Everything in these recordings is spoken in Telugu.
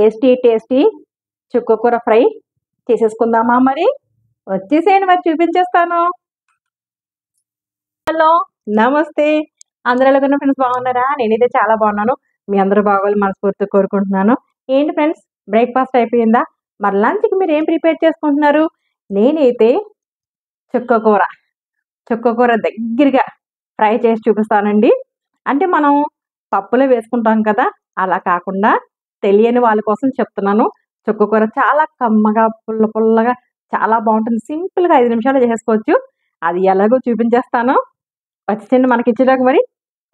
టేస్టీ టేస్టీ చుక్కకూర ఫ్రై చేసేసుకుందామా? మరి వచ్చేసేయండి, మరి చూపించేస్తాను. హలో, నమస్తే. అందరూ ఎలాగున్న ఫ్రెండ్స్, బాగున్నారా? నేనైతే చాలా బాగున్నాను. మీ అందరూ బాగోవాలి మనస్ఫూర్తిగా కోరుకుంటున్నాను. ఏంటి ఫ్రెండ్స్, బ్రేక్ఫాస్ట్ అయిపోయిందా? మరి లంచ్కి మీరు ఏం ప్రిపేర్ చేసుకుంటున్నారు? నేనైతే చుక్కకూర చుక్కకూర దగ్గరగా ఫ్రై చేసి చూపిస్తానండి. అంటే మనం పప్పులో వేసుకుంటాం కదా, అలా కాకుండా తెలియని వాళ్ళ కోసం చెప్తున్నాను. చుక్కకూర చాలా కమ్మగా పుల్ల పుల్లగా చాలా బాగుంటుంది. సింపుల్గా 5 నిమిషాలు చేసేసుకోవచ్చు. అది ఎలాగో చూపించేస్తాను. వచ్చేసండి మనకి ఇచ్చేదాకా. మరి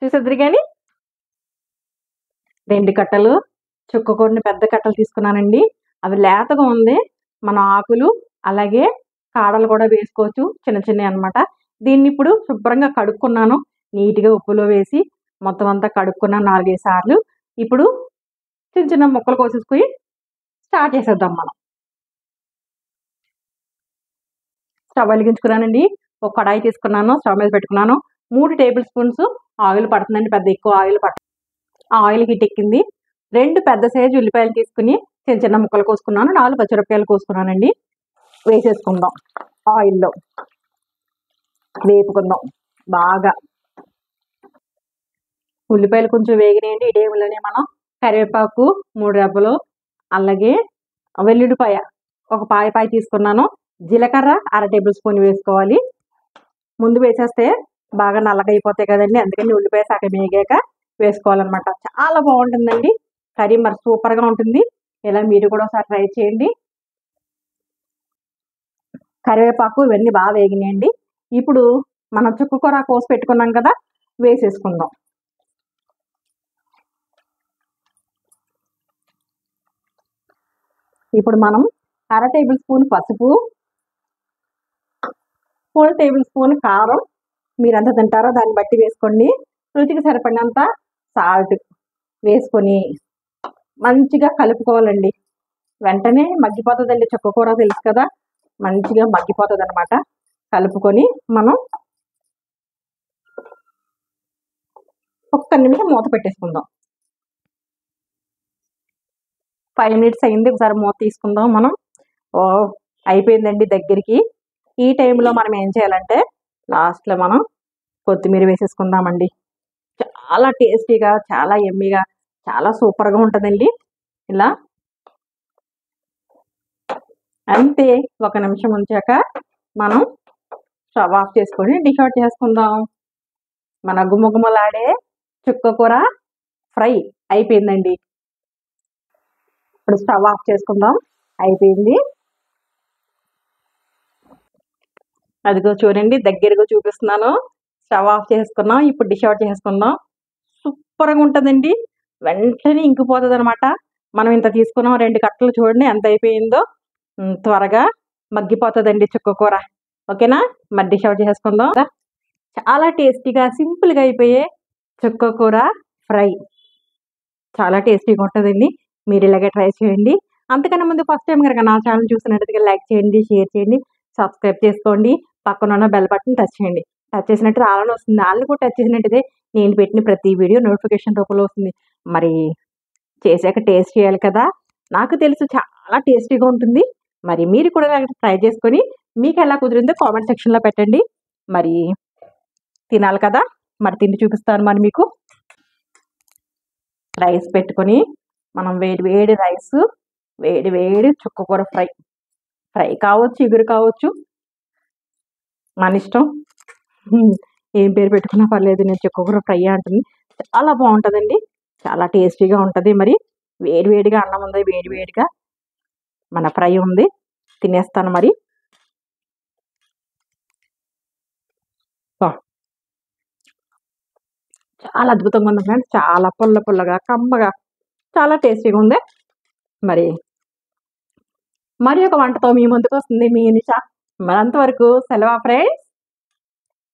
చూసేద్దరు కానీ 2 కట్టలు చుక్కకూరని పెద్ద కట్టలు తీసుకున్నానండి. అవి లేతగా ఉంది. మన ఆకులు అలాగే కాడలు కూడా వేసుకోవచ్చు, చిన్న చిన్నవి అనమాట. దీన్ని ఇప్పుడు శుభ్రంగా కడుక్కున్నాను. నీట్గా ఉప్పులో వేసి మొత్తం అంతా కడుక్కున్నాను 4-5 సార్లు. ఇప్పుడు చిన్న చిన్న ముక్కలు కోసేసుకుని స్టార్ట్ చేసేద్దాం మనం. స్టవ్ వెలిగించుకున్నానండి. ఒక కడాయి తీసుకున్నాను, స్టవ్ మీద పెట్టుకున్నాను. 3 టేబుల్ స్పూన్స్ ఆయిల్ పడుతుందండి. పెద్ద ఎక్కువ ఆయిల్ ఆయిల్ హీట్ ఎక్కింది. 2 పెద్ద సైజు ఉల్లిపాయలు తీసుకుని చిన్న చిన్న ముక్కలు కోసుకున్నాను. 4 పచ్చిమిరపకాయలు కోసుకున్నానండి. వేసేసుకుందాం. ఆయిల్లో వేపుకుందాం బాగా. ఉల్లిపాయలు కొంచెం వేగినాయండి. ఈ టైంలోనే మనం కరివేపాకు 3 రెబ్బలు, అలాగే వెల్లుల్లిపాయ ఒక పాయ తీసుకున్నాను. జీలకర్ర 1/2 టేబుల్ స్పూన్ వేసుకోవాలి. ముందు వేసేస్తే బాగా నల్లగా అయిపోతాయి కదండి, అందుకని ఉల్లిపాయ సగం వేగాక వేసుకోవాలన్నమాట. చాలా బాగుంటుందండి కర్రీ, మరి సూపర్గా ఉంటుంది. ఇలా మీరు కూడా ఒకసారి ట్రై చేయండి. కరివేపాకు ఇవన్నీ బాగా వేగినాయండి. ఇప్పుడు మనం చుక్కకూర కోసి పెట్టుకున్నాం కదా, వేసేసుకుందాం. ఇప్పుడు మనం 1/2 టేబుల్ స్పూన్ పసుపు, 4 టేబుల్ స్పూన్ కారం, మీరు ఎంత తింటారో దాన్ని బట్టి వేసుకోండి. రుచికి సరిపడినంత సాల్ట్ వేసుకొని మంచిగా కలుపుకోవాలండి. వెంటనే మగ్గిపోతుందండి చుక్కకూర, తెలుసు కదా, మంచిగా మగ్గిపోతుంది అనమాట. కలుపుకొని మనం 1 నిమిషం మూత పెట్టేసుకుందాం. 5 మినిట్స్ అయింది. ఒకసారి మూత తీసుకుందాం మనం. అయిపోయిందండి దగ్గరికి. ఈ టైంలో మనం ఏం చేయాలంటే లాస్ట్లో మనం కొత్తిమీర వేసేసుకుందామండి. చాలా టేస్టీగా, చాలా ఎమ్మీగా, చాలా సూపర్గా ఉంటుందండి. ఇలా అంతే. 1 నిమిషం ఉంచాక మనం స్టవ్ ఆఫ్ చేసుకొని డిష్ అవుట్ చేసుకుందాం. మన గుమ్మగుమ్మలాడే చుక్కకూర ఫ్రై అయిపోయిందండి. ఇప్పుడు స్టవ్ ఆఫ్ చేసుకుందాం. అయిపోయింది. అదిగో చూడండి, దగ్గరగా చూపిస్తున్నాను. స్టవ్ ఆఫ్ చేసుకున్నాం. ఇప్పుడు డిష్ అవుట్ చేసుకుందాం. సూపర్గా ఉంటుందండి. వెంటనే ఇంకిపోతుంది అనమాట. మనం ఇంత తీసుకున్నాం, 2 కట్టలు చూడండి ఎంత అయిపోయిందో. త్వరగా మగ్గిపోతుందండి చుక్కకూర. ఓకేనా? మరి డిష్ అవుట్ చేసుకుందాం. చాలా టేస్టీగా సింపుల్గా అయిపోయే చుక్కకూర ఫ్రై చాలా టేస్టీగా ఉంటుందండి. మీరు ఇలాగే ట్రై చేయండి. అంతకన్నా ముందు ఫస్ట్ టైం కనుక నా ఛానల్ చూసినట్టుగా లైక్ చేయండి, షేర్ చేయండి, సబ్స్క్రైబ్ చేసుకోండి. పక్కన ఉన్న బెల్ బటన్ టచ్ చేయండి. టచ్ చేసినట్టు ఆల్రెడీ వస్తుంది. ఆల్రెడీ కూడా టచ్ చేసినట్టుదే నేను పెట్టిన ప్రతి వీడియో నోటిఫికేషన్ రూపంలో వస్తుంది. మరి చేశాక టేస్ట్ చేయాలి కదా. నాకు తెలుసు చాలా టేస్టీగా ఉంటుంది. మరి మీరు కూడా ట్రై చేసుకొని మీకు ఎలా కుదిరిందో కామెంట్ సెక్షన్లో పెట్టండి. మరి తినాలి కదా, మరి తిండి చూపిస్తాను. మరి మీకు రైస్ పెట్టుకొని మనం వేడి వేడి రైస్, వేడి వేడి చుక్కకూర ఫ్రై కావచ్చు, ఇగురు కావచ్చు, మన ఇష్టం. ఏం పేరు పెట్టుకున్నా పర్లేదు. నేను చుక్కకూర ఫ్రై అంటుంది. చాలా బాగుంటుందండి, చాలా టేస్టీగా ఉంటుంది. మరి వేడివేడిగా అన్నం ఉంది, వేడివేడిగా మన ఫ్రై ఉంది, తినేస్తాను. మరి చాలా అద్భుతంగా ఉంది ఫ్రెండ్స్. చాలా పుల్ల పుల్లగా, కమ్మగా, చాలా టేస్టీగా ఉంది. మరి ఒక వంటతో మీ ముందుకు వస్తుంది మీ నిషా. మరి అంతవరకు సెలవా ఫ్రెండ్స్.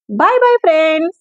Bye bye friends.